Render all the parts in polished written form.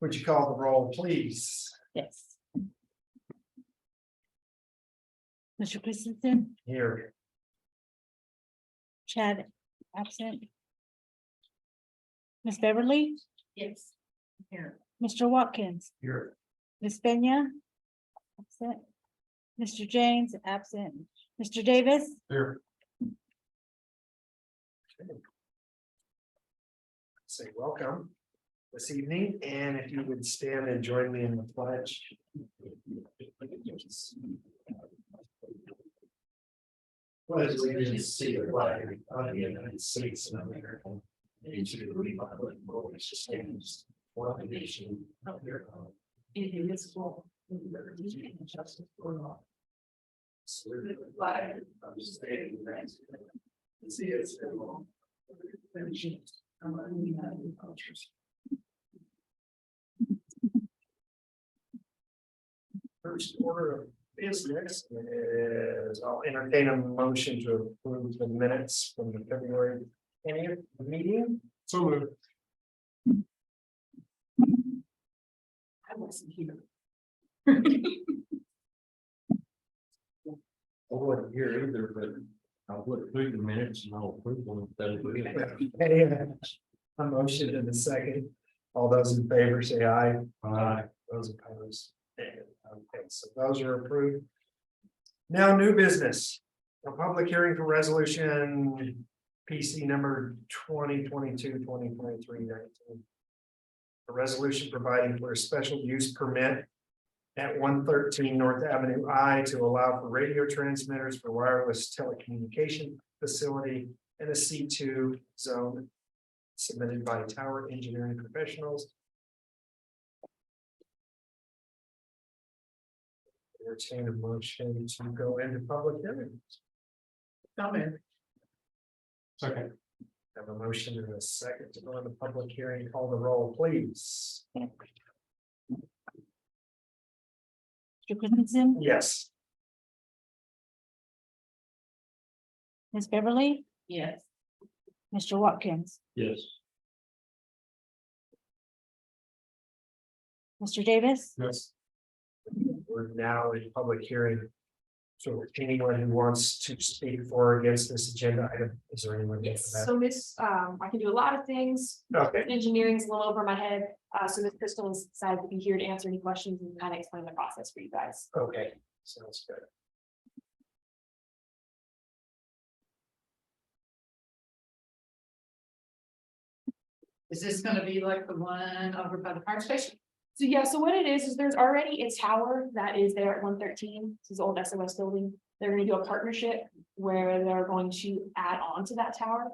Would you call the roll, please? Yes. Mr. Christensen, Here. Chad, absent. Ms. Beverly, Yes. Here. Mr. Watkins, Here. Ms. Benya. Absent. Mr. James, absent. Mr. Davis, Here. Say welcome this evening, and if you would stand and join me in the pledge. Pledge allegiance to the flag of the United States of America, and to the republic for which it stands, one nation under God, indivisible, with liberty and justice for all. Salute the flag of the state of New Mexico. See it symbol. Among the United cultures. First order of business is I'll entertain a motion to approve the minutes from the February 20th meeting. So moved. I wasn't here. I wasn't here either, but I would approve the minutes and I'll approve them. A motion in a second. All those in favor say aye. Aye. Those opposed. Okay, so those are approved. Now, new business. A public hearing for resolution PC number 2022-2023-19. A resolution providing for a special use permit at 113 North Avenue I to allow for radio transmitters for wireless telecommunication facility in a C2 zone submitted by Tower Engineering Professionals. Entertain a motion to go into public hearing. Come in. Second. Have a motion and a second to go into public hearing. Call the roll, please. Mr. Christensen, Yes. Ms. Beverly, Yes. Mr. Watkins, Yes. Mr. Davis, Yes. We're now in public hearing. So anyone who wants to speak for or against this agenda item, is there anyone? Yes, for so Miss, I can do a lot of things. that? Okay, Engineering's a little over my head. So Miss Crystal has decided to be here to answer any questions and kind of explain the process for you guys. okay, sounds good. Is this gonna be like the one over by the fire station? So yeah, so what it is there's already a tower that is there at 113. This is old SOS building. They're gonna do a partnership where they're going to add on to that tower.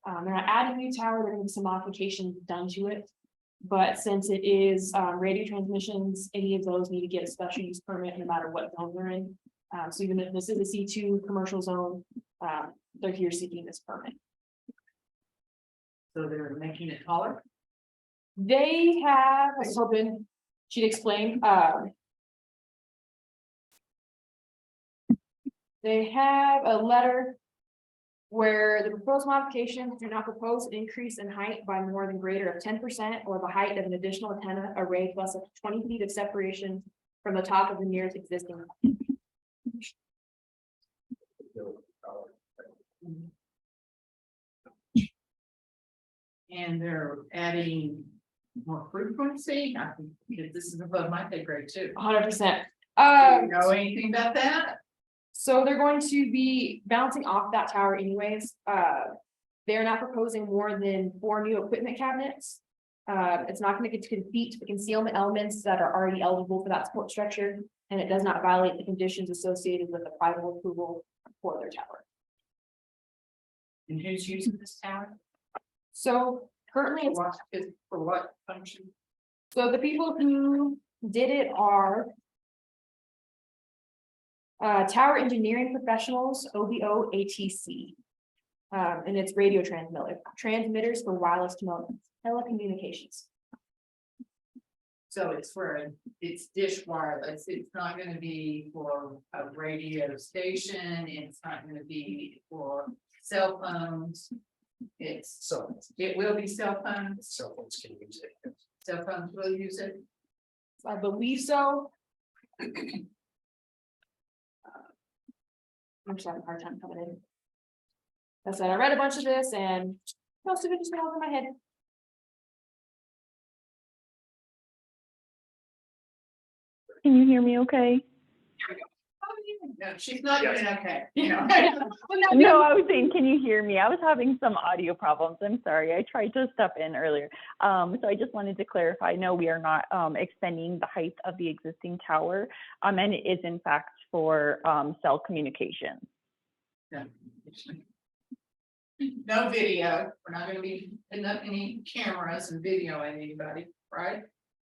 They're not adding a new tower, there are gonna be some modifications done to it. But since it is radio transmissions, any of those need to get a special use permit no matter what zone they're in. So even if this is a C2 commercial zone, they're here seeking this permit. So they're making it taller? They have, I was hoping she'd explain, they have a letter where the proposed modifications do not propose an increase in height by more than greater of 10% or the height of an additional antenna array plus up to 20 feet of separation from the top of the nearest existing. And they're adding more frequency. I think that this is above my pay grade too. 100%. Do you know anything about that? So they're going to be bouncing off that tower anyways. They're not proposing more than 4 new equipment cabinets. It's not going to get to compete the concealment elements that are already eligible for that support structure. And it does not violate the conditions associated with the private approval for their tower. And who's using this tower? So currently it's, For what function? so the people who did it are Tower Engineering Professionals, OBO ATC. And it's radio transmitters for wireless telecommunications. So it's it's dish wireless. It's not gonna be for a radio station. It's not gonna be for cell phones. It will be cell phones. Cell phones can use it. Cell phones will use it. I believe so. I'm just having a hard time coming in. I said, I read a bunch of this and most of it just went over my head. Can you hear me okay? No, she's not doing okay, you know. No, I was saying, can you hear me? I was having some audio problems. I'm sorry. I tried to step in earlier. So I just wanted to clarify, no, we are not extending the height of the existing tower. And it is in fact for cell communications. No video, we're not gonna be putting up any cameras and videoing anybody, right?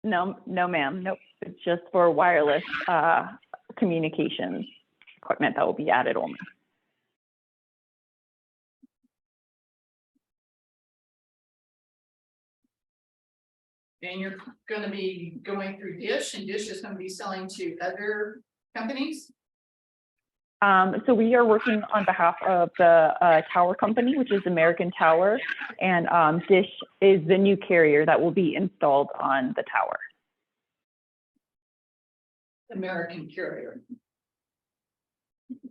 No, no, ma'am. Nope. It's just for wireless communications equipment that will be added only. And you're gonna be going through Dish, and Dish is gonna be selling to other companies? So we are working on behalf of the tower company, which is American Tower, and Dish is the new carrier that will be installed on the tower. American Carrier.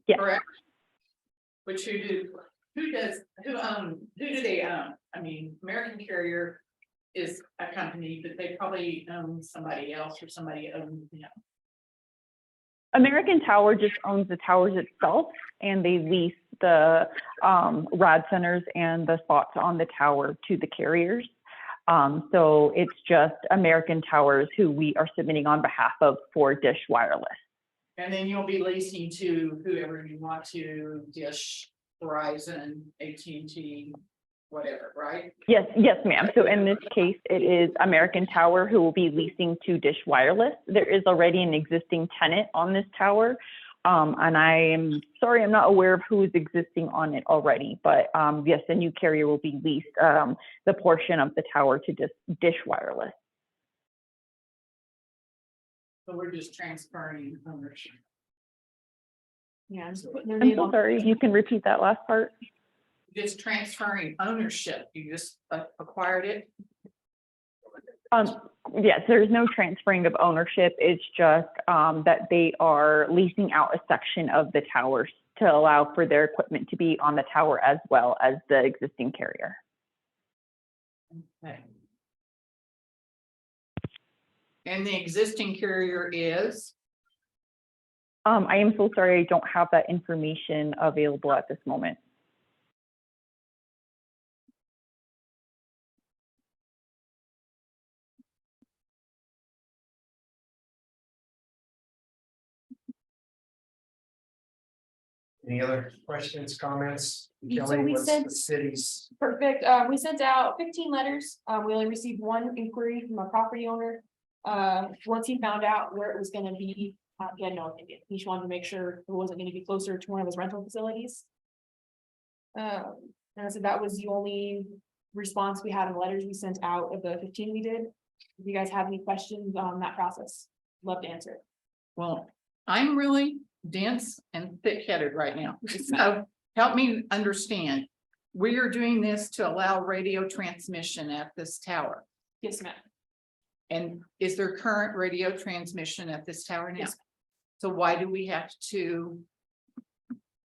Yes. Correct? Which who do they own? I mean, American Carrier is a company, but they probably own somebody else, or somebody owns them. American Tower just owns the towers itself, and they lease the rad centers and the spots on the tower to the carriers. So it's just American Towers who we are submitting on behalf of for Dish Wireless. And then you'll be leasing to whoever you want to, Dish, Verizon, AT&T, whatever, right? Yes, yes, ma'am. So in this case, it is American Tower who will be leasing to Dish Wireless. There is already an existing tenant on this tower. And I am sorry, I'm not aware of who is existing on it already, but yes, the new carrier will be leased the portion of the tower to Dish Wireless. So we're just transferring ownership. Yeah, I'm just putting their I'm name so on. sorry, you can repeat that last part? Just transferring ownership, you just acquired it. Yes, there's no transferring of ownership. It's just that they are leasing out a section of the towers to allow for their equipment to be on the tower as well as the existing carrier. Okay. And the existing carrier is? I am so sorry, I don't have that information available at this moment. Any other questions, comments? So Kelly, we what's sent- the city's? Perfect. We sent out 15 letters. We only received one inquiry from a property owner. Once he found out where it was gonna be, he had no opinion. He just wanted to make sure it wasn't gonna be closer to one of his rental facilities. And I said that was the only response we had in the letters we sent out of the 15 we did. If you guys have any questions on that process, love to answer it. Well, I'm really dense and thick-headed right now, so help me understand. We are doing this to allow radio transmission at this tower. Yes, ma'am. And is there current radio transmission at this tower now? Yes. So why do we have to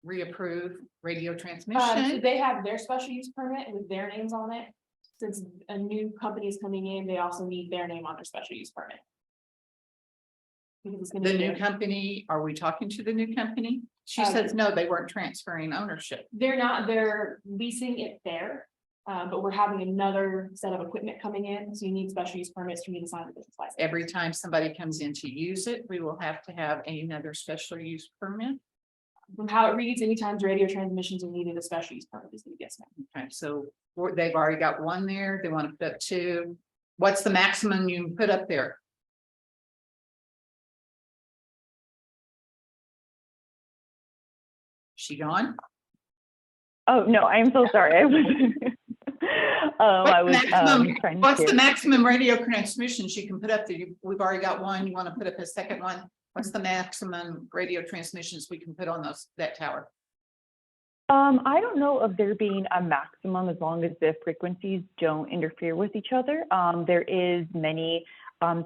reapprove radio So transmission? they have their special use permit with their names on it. Since a new company is coming in, they also need their name on their special use permit. Because it's gonna The be new their- company, are we talking to the new company? She Um, says, no, they weren't transferring ownership. They're not, they're leasing it there. But we're having another set of equipment coming in, so you need special use permits for me to sign the business license. Every time somebody comes in to use it, we will have to have another special use permit. From how it reads, anytime radio transmissions are needed, a special use permit is needed, yes, ma'am. Okay, so they've already got one there. They want to put up two. What's the maximum you can put up there? She gone? Oh, no, I'm so sorry. I was, I was maximum- trying to. What's the maximum radio transmissions you can put up there? We've already got one. You want to put up a second one? What's the maximum radio transmissions we can put on that tower? I don't know of there being a maximum as long as the frequencies don't interfere with each other. There is many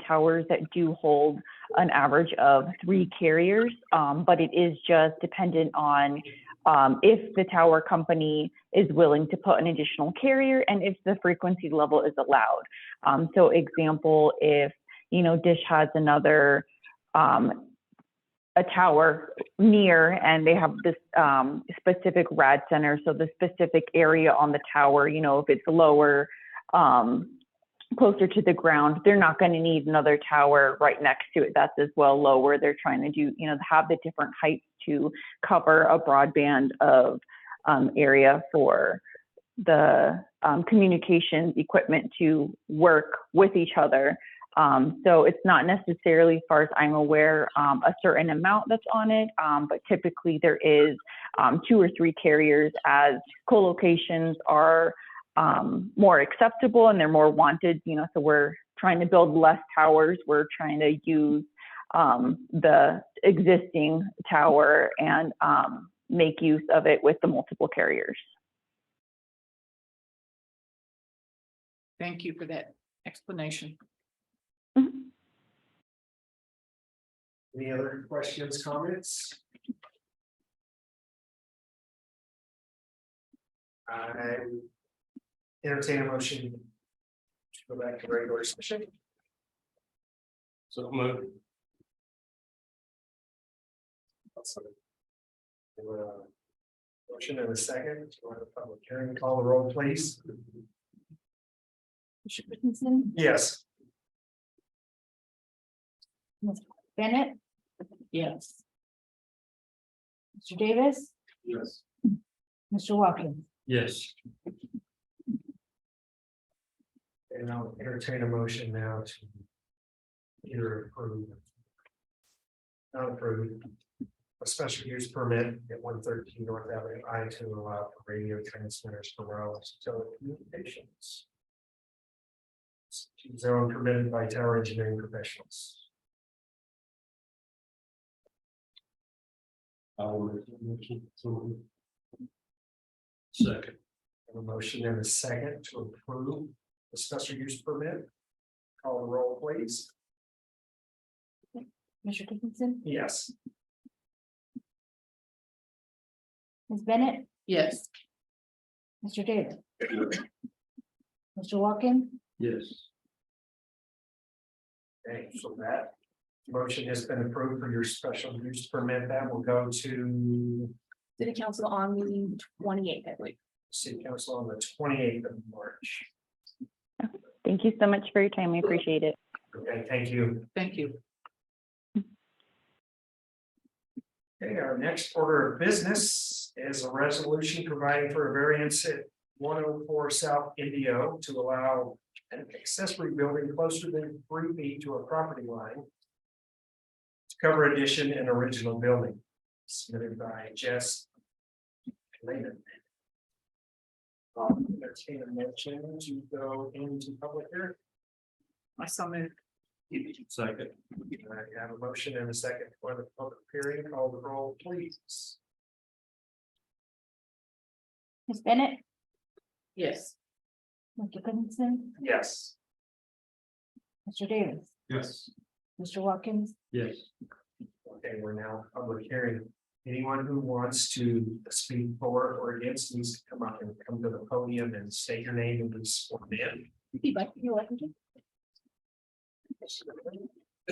towers that do hold an average of 3 carriers, but it is just dependent on if the tower company is willing to put an additional carrier and if the frequency level is allowed. So example, if, you know, Dish has another a tower near and they have this specific rad center. So the specific area on the tower, you know, if it's lower, closer to the ground, they're not going to need another tower right next to it that's as well lower. They're trying to do, you know, have the different heights to cover a broadband of area for the communications equipment to work with each other. So it's not necessarily, as far as I'm aware, a certain amount that's on it, but typically there is 2 or 3 carriers as co-locations are more acceptable and they're more wanted, you know, so we're trying to build less towers. We're trying to use the existing tower and make use of it with the multiple carriers. Thank you for that explanation. Any other questions, comments? I entertain a motion to go back to regular session. So move. Motion and a second, to go to public hearing, call the roll, please. Mr. Christensen, Yes. Ms. Bennett, Yes. Mr. Davis, Yes. Mr. Watkins. Yes. And I'll entertain a motion now to either approve. Not approve. A special use permit at 113 North Avenue I to allow for radio transmitters for wireless telecommunications. Zone permitted by tower engineering professionals. Second. A motion and a second to approve the special use permit. Call the roll, please. Mr. Christensen, Yes. Ms. Bennett, Yes. Mr. Davis, Mr. Watkins, Yes. Okay, so that motion has been approved for your special use permit. That will go to City council on the 28th, I believe. city council on the 28th of March. Thank you so much for your time. We appreciate it. Okay, thank you. Thank you. Okay, our next order of business is a resolution providing for a variance at 104 South Indio to allow an accessory building closer than 3 feet to a property line to cover addition and original building, submitted by Jess Lehman. Entertain a motion to go into public hearing. I saw moved. Second. I have a motion and a second for the public hearing. Call the roll, please. Ms. Bennett, Yes. Mr. Christensen, Yes. Mr. Davis, Yes. Mr. Watkins. Yes. Okay, we're now public hearing. Anyone who wants to speak for or against needs to come up and come to the podium and state your name and be sworn in. You're welcome to.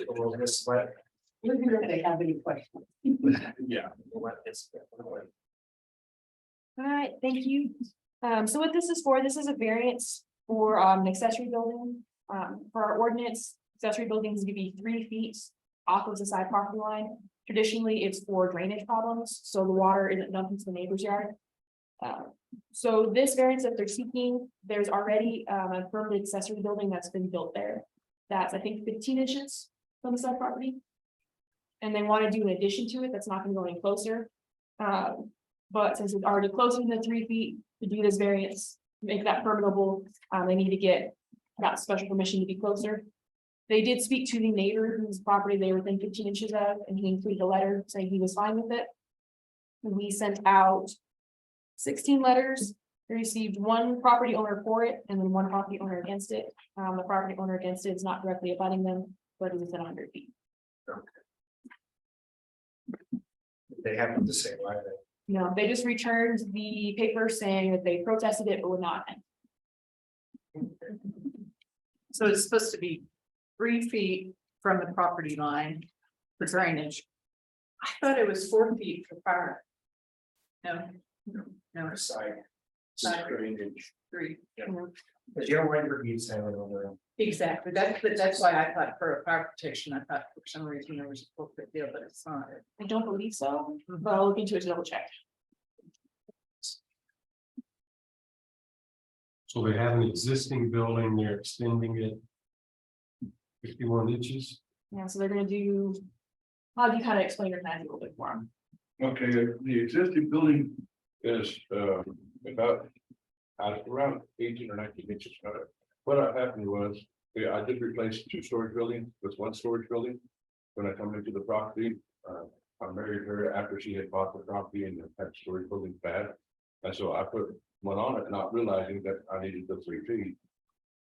We'll just let. They have any questions? Yeah. We'll let this. All right, thank you. So what this is for, this is a variance for an accessory building. For our ordinance, accessory buildings can be 3 feet off of the side property line. Traditionally, it's for drainage problems, so the water isn't dumped into the neighbor's yard. So this variance that they're seeking, there's already a permanent accessory building that's been built there. That's, I think, 15 inches from the side property. And they want to do an addition to it that's not going to go any closer. But since it's already closer than 3 feet to do this variance, make that permittable, they need to get that special permission to be closer. They did speak to the neighbor whose property they were within 15 inches of, and he included a letter saying he was fine with it. We sent out 16 letters. They received one property owner for it and then one property owner against it. The property owner against it is not directly abutting them, but is within 100 feet. They have to say why they. You know, they just returned the paper saying that they protested it but would not. So it's supposed to be 3 feet from the property line for drainage. I thought it was 4 feet for fire. No, no, Side. Side. Drainage. 3. But you don't want your beats having on their own. Exactly, that's why I thought for a fire protection, I thought for some reason there was a 4 foot deal, but it's not. I don't believe so, but I'll look into it to double check. So they have an existing building, they're extending it 51 inches. Yeah, so they're gonna do. How do you kind of explain your plan a little bit more? Okay, the existing building is about around 18 or 19 inches. What happened was, I did replace 2 storage buildings with 1 storage building. When I come into the property, I married her after she had bought the property and had storage building bad. And so I put one on it, not realizing that I needed the 3 feet.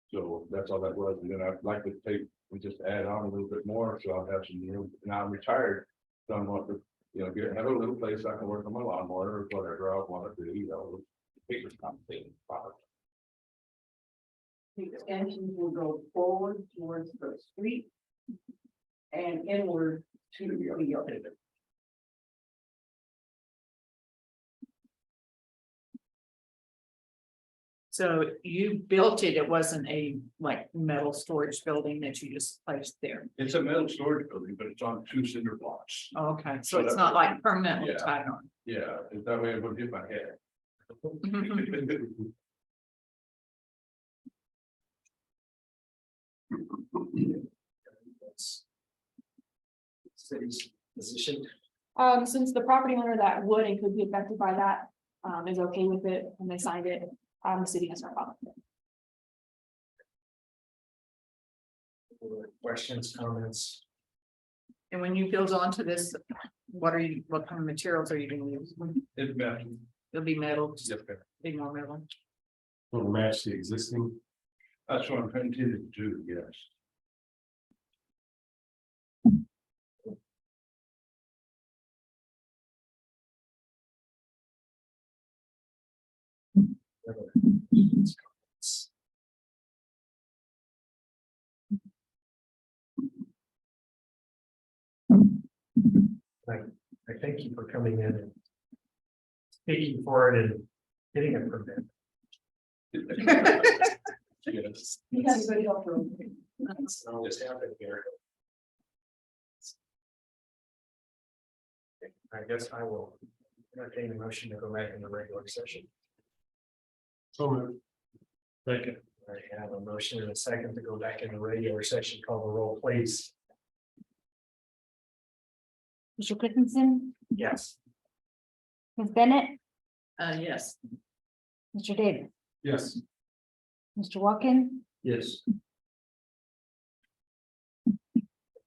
So that's all that was. And then I'd like to take and just add on a little bit more, so I'll have some room. Now I'm retired, so I want to, have a little place I can work on my lawnmower or whatever I want to do, bigger something. The extensions will go forward towards the street and inward to the yard. So you built it, it wasn't a like metal storage building that you just placed there. It's a metal storage building, but it's on 2 cinder blocks. Okay, so it's not like permanently Yeah. tied on. Yeah, that way I wouldn't hit my head. City's position. Since the property owner that would and could be affected by that, is okay with it and they signed it, the city has no problem. Questions, comments? And when you build onto this, what kind of materials are you gonna use? It's metal. It'll be metal, Yes, ma'am. big more metal. Will match the existing. That's what I'm intended to do, yes. I thank you for coming in and speaking for it and getting a permit. Yes. Because everybody else will- That's not just happened here. I guess I will entertain a motion to go back in the regular session. So moved. Second. I have a motion and a second to go back in the regular session. Call the roll, please. Mr. Christensen, Yes. Ms. Bennett, Yes. Mr. Davis, Yes. Mr. Watkins, Yes.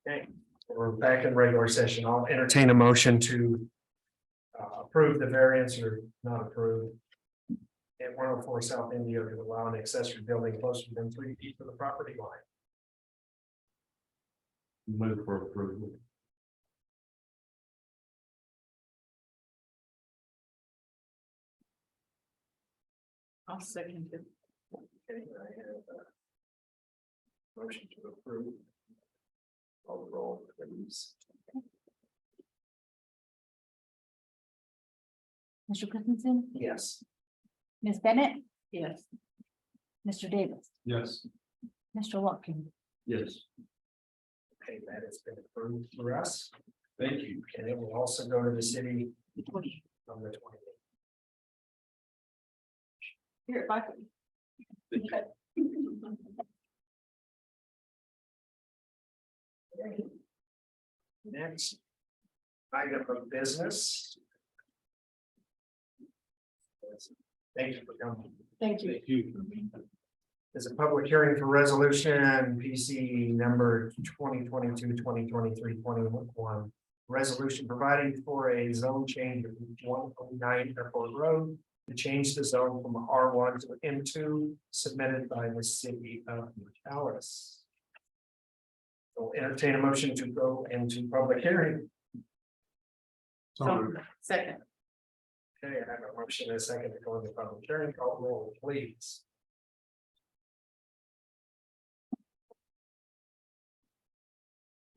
Okay, we're back in regular session. I'll entertain a motion to approve the variance or not approve at 104 South Indio to allow an accessory building closer than 3 feet from the property line. Move for approval. I'll second it. Okay, I have a motion to approve. Call the roll, please. Mr. Christensen, Yes. Ms. Bennett, Yes. Mr. Davis, Yes. Mr. Watkins. Yes. Okay, that has been approved for us. Thank you. And it will also go to the city on the 28th. Here at 5. Next item of business. Thank you for coming. Thank you. Thank you. Is a public hearing for resolution PC number 2022-2023-21. Resolution providing for a zone change of 109 Airport Road to change the zone from R1 to M2 submitted by the city of Alice. We'll entertain a motion to go into public hearing. So, second, Okay, I have a motion and a second to go into public hearing. Call the roll, please.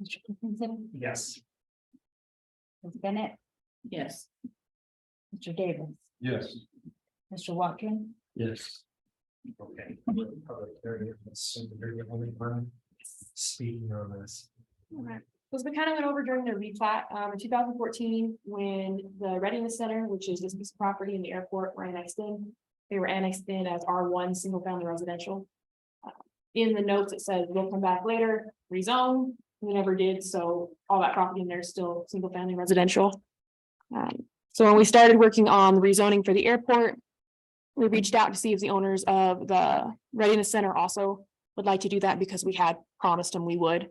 Mr. Dickinson, Yes. Ms. Bennett, yes. Mr. Davis, Yes. Mr. Watkins, Yes. Okay. Public hearing, assume you're the only one speaking on this. Okay. Was we kind of went over during the replat, in 2014, when the Readiness Center, which is this piece of property in the airport, were annexed in. They were annexed in as R1 single family residential. In the notes, it says we'll come back later, rezone. We never did, so all that property in there is still single family residential. So when we started working on the rezoning for the airport, we reached out to see if the owners of the Readiness Center also would like to do that, because we had promised them we would.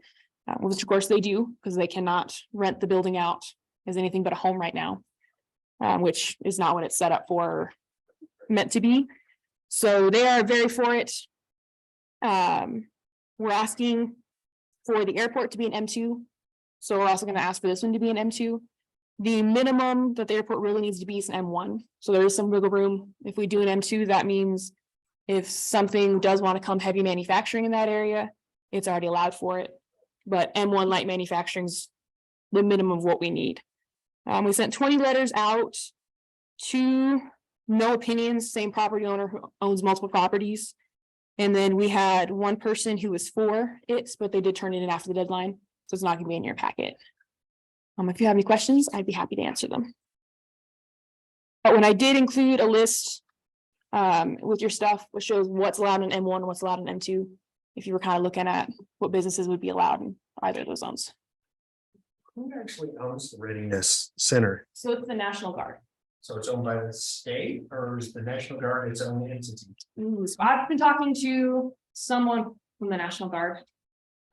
Which of course they do, because they cannot rent the building out as anything but a home right now. Which is not what it's set up for, or meant to be. So they are very for it. We're asking for the airport to be an M2. So we're also gonna ask for this one to be an M2. The minimum that the airport really needs to be is an M1. So there is some wiggle room. If we do an M2, that means if something does want to come heavy manufacturing in that area, it's already allowed for it. But M1 light manufacturing's the minimum of what we need. We sent 20 letters out to no opinions, same property owner who owns multiple properties. And then we had one person who was for it, but they did turn it in after the deadline, so it's not gonna be in your packet. If you have any questions, I'd be happy to answer them. But when I did include a list with your stuff, which shows what's allowed in M1 and what's allowed in M2, if you were kind of looking at what businesses would be allowed in either of those zones. Who actually owns the Readiness Center? So it's the National Guard. So it's owned by the state, or is the National Guard its own entity? So I've been talking to someone from the National Guard.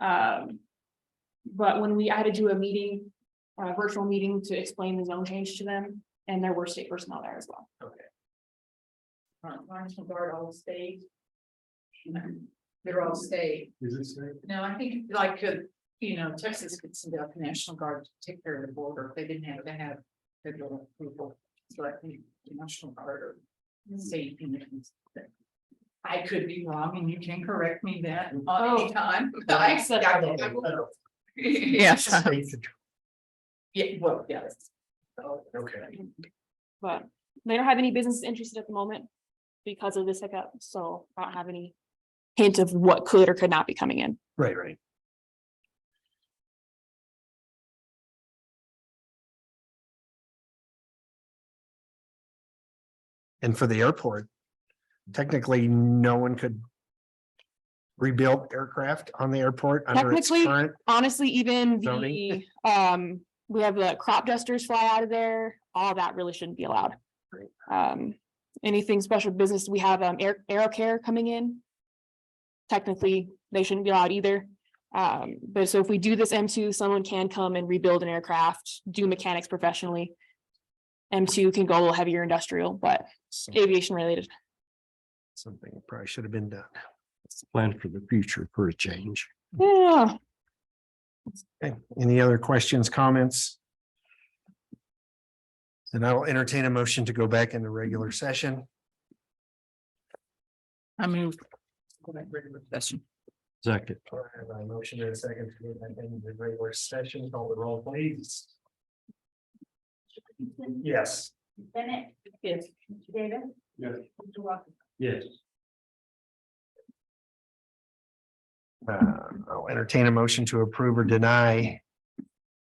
But when I had to do a meeting, a virtual meeting to explain the zone change to them, and there were state personnel there as well. National Guard all state. They're all state. Is it safe? No, I think Texas could send out the National Guard to take care of the border. They didn't have to have federal approval. So I think the National Guard or state. I could be wrong, and you can correct me that any time. Yes. Yeah, well, yes. Okay. But they don't have any businesses interested at the moment because of this hiccup, so I don't have any hint of what could or could not be coming in. Right, right. And for the airport, technically, no one could rebuild aircraft on the airport under its Technically, current. Honestly, even Zoning. we have the crop dusters fly out of there, all that really shouldn't be allowed. Anything special business, we have AeroCare coming in. Technically, they shouldn't be allowed either. But so if we do this M2, someone can come and rebuild an aircraft, do mechanics professionally. M2 can go a little heavier industrial, but aviation related. Something that probably should have been done. It's planned for the future for a change. Yeah, Okay, any other questions, comments? Then I will entertain a motion to go back into regular session. I moved. Go back to regular session. Second. I have a motion and a second to go back into the regular session. Call the roll, please. Yes. Bennett, Yes. Mr. Davis. Yes. Mr. Watkins. Yes. I'll entertain a motion to approve or deny.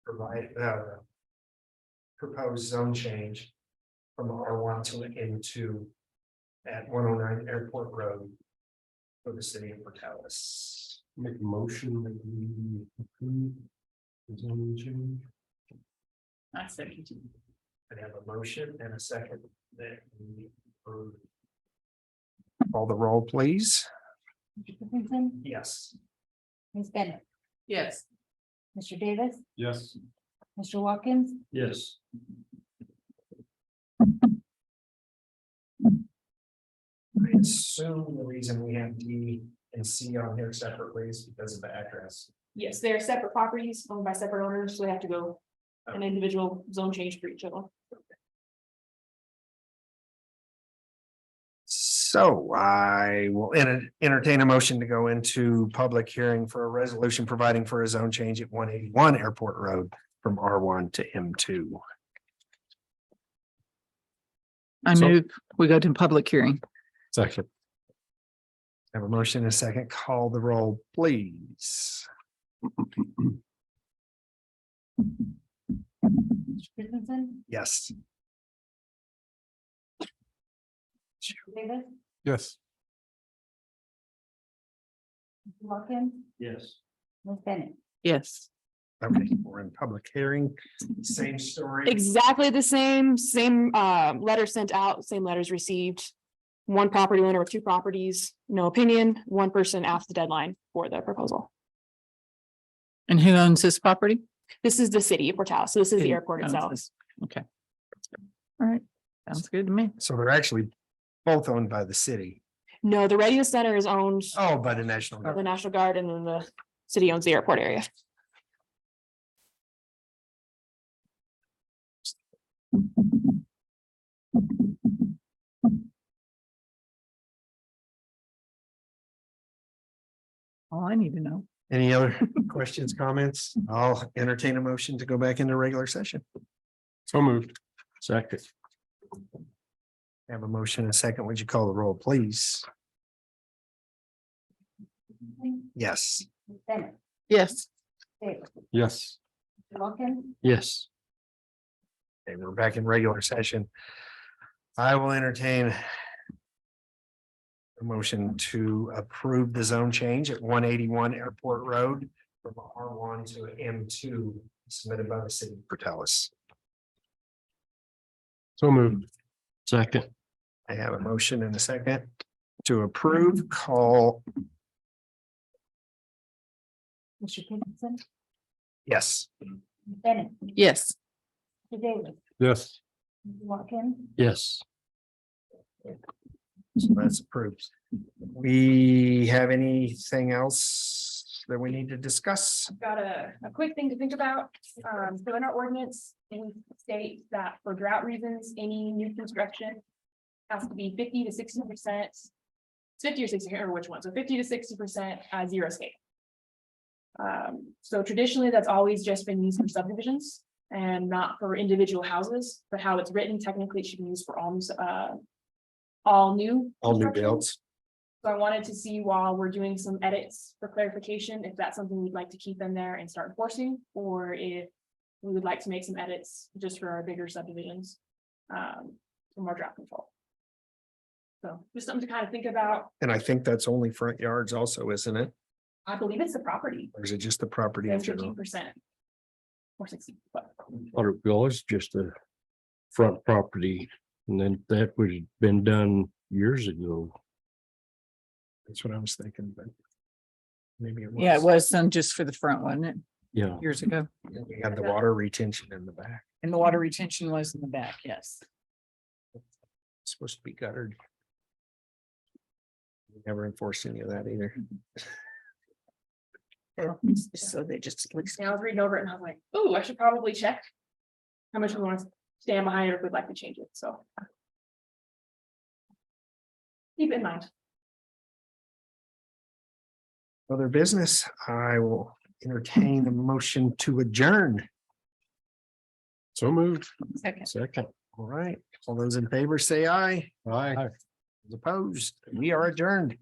Provide proposed zone change from R1 to M2 at 109 Airport Road for the city of Portales. Make a motion that we approve the zoning change. I second. I have a motion and a second that we approve. Call the roll, please. Mr. Dickinson, Yes. Ms. Bennett, Yes. Mr. Davis, Yes. Mr. Watkins, Yes. I assume the reason we have D and C on here separately is because of the address. Yes, they're separate properties owned by separate owners, so they have to go an individual zone change for each of them. So I will entertain a motion to go into public hearing for a resolution providing for a zone change at 181 Airport Road from R1 to M2. I So- move, we go to public hearing. Second. Have a motion and a second. Call the roll, please. Mr. Christensen, Yes. Mr. Davis, Yes. Mr. Watkins, Yes. Ms. Bennett. Yes. Okay, we're in public hearing. Same story. Exactly the same, letter sent out, same letters received. One property owner with two properties, no opinion, one person asked the deadline for the proposal. And who owns this property? This is the city of Portal, so this is the City airport owns itself. this. Okay. All right, sounds good to me. So they're actually both owned by the city. No, the readiness center is owned Oh, by the National by Guard. the National Guard, and then the city owns the airport area. All I need to know. Any other questions, comments? I'll entertain a motion to go back into regular session. So moved. Second. Have a motion and a second. Would you call the roll, please? Yes. Ms. Bennett, Yes. Davis, Yes. Mr. Watkins, Yes. Okay, we're back in regular session. I will entertain a motion to approve the zone change at 181 Airport Road from R1 to M2 submitted by the city of Portales. So moved. Second. I have a motion and a second to approve. Call Mr. Christensen, yes. Ms. Bennett, Yes. Mr. Davis, Yes. Mr. Watkins, Yes. So that's approved. We have anything else that we need to discuss? Got a quick thing to think about. So in our ordinance, we state that for drought reasons, any new construction has to be 50 to 60%. 50 or 60, or which one? So 50 to 60% zero escape. So traditionally, that's always just been used for subdivisions and not for individual houses, but how it's written, technically it should be used for all new. All new construction. builds. So I wanted to see while we're doing some edits for clarification, if that's something we'd like to keep in there and start enforcing, or if we would like to make some edits just for our bigger subdivisions. For more drought control. So just something to kind of think about. And I think that's only front yards also, isn't it? I believe it's the property. Or is it just the property in general? 15%. Or 60, but Thought it was just a front property, and then that would have been done years ago. That's what I was thinking, but. Maybe it was. Yeah, it was done just for the front, wasn't it, Yeah. years ago? We had the water retention in the back. And the water retention was in the back, yes. It's supposed to be guttered. We never enforced any of that either. So they just. yeah, I was reading over it and I was like, oh, I should probably check. How much we want to stand behind it if we'd like to change it, so. Keep it in mind. Other business, I will entertain a motion to adjourn. So moved. Second. Second. All right, all those in favor say aye. Aye. Those opposed, we are adjourned.